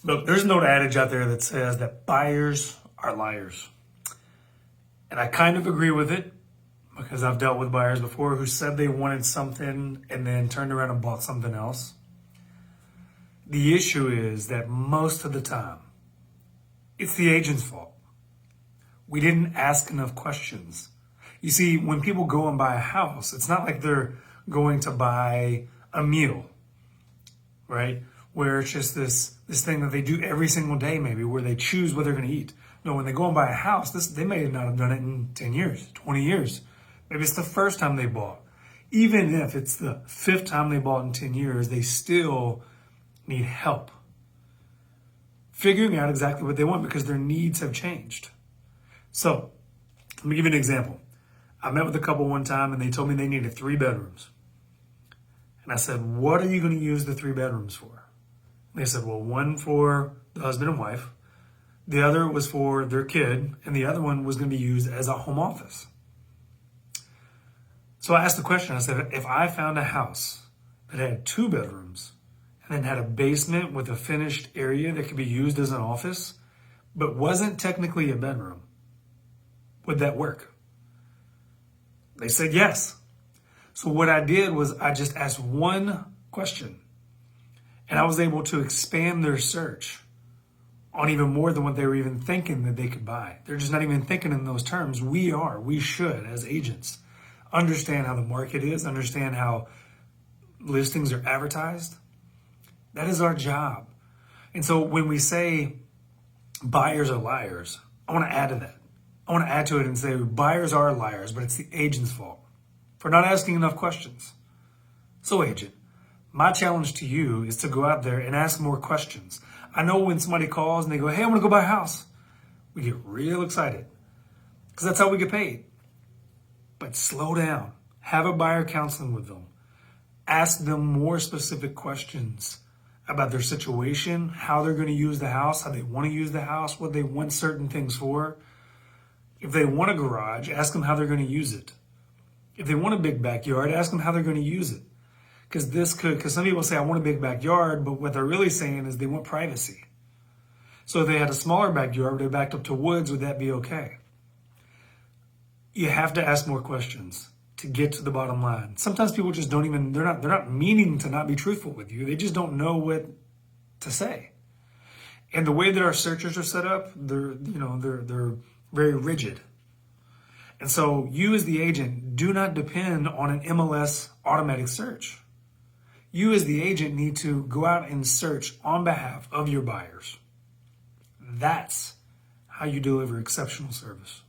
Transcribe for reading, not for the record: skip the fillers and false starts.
Look, there's an old adage out there that says that buyers are liars. And I kind of agree with it because I've dealt with buyers before who said they wanted something and then turned around and bought something else. The issue is that most of the time, it's the agent's fault. We didn't ask enough questions. You see, when people go and buy a house, it's not like they're going to buy a meal, right? Where it's just this thing that they do every single day, maybe, where they choose what they're going to eat. No, when they go and buy a house, they may not have done it in 10 years, 20 years. Maybe it's the first time they bought. Even if it's the fifth time they bought in 10 years, they still need help figuring out exactly what they want because their needs have changed. So, let me give you an example. I met with a couple one time and they told me they needed 3 bedrooms. And I said, what are you going to use the 3 bedrooms for? They said, well, one for the husband and wife, the other was for their kid, and the other one was going to be used as a home office. So I asked the question, I said, if I found a house that had 2 bedrooms and then had a basement with a finished area that could be used as an office, but wasn't technically a bedroom, would that work? They said yes. So what I did was I just asked one question, and I was able to expand their search on even more than what they were even thinking that they could buy. They're just not even thinking in those terms. We should, as agents, understand how the market is, understand how listings are advertised. That is our job. And so when we say buyers are liars, I want to add to that. I want to add to it and say buyers are liars, but it's the agent's fault for not asking enough questions. So agent, my challenge to you is to go out there and ask more questions. I know when somebody calls and they go, hey, I want to go buy a house, we get real excited because that's how we get paid. But slow down. Have a buyer counseling with them. Ask them more specific questions about their situation, how they're going to use the house, how they want to use the house, what they want certain things for. If they want a garage, ask them how they're going to use it. If they want a big backyard, ask them how they're going to use it. Because some people say, I want a big backyard, but what they're really saying is they want privacy. So if they had a smaller backyard, they backed up to woods, would that be okay? You have to ask more questions to get to the bottom line. Sometimes people just they're not meaning to not be truthful with you. They just don't know what to say. And the way that our searchers are set up, they're very rigid. And so you as the agent do not depend on an MLS automatic search. You as the agent need to go out and search on behalf of your buyers. That's how you deliver exceptional service.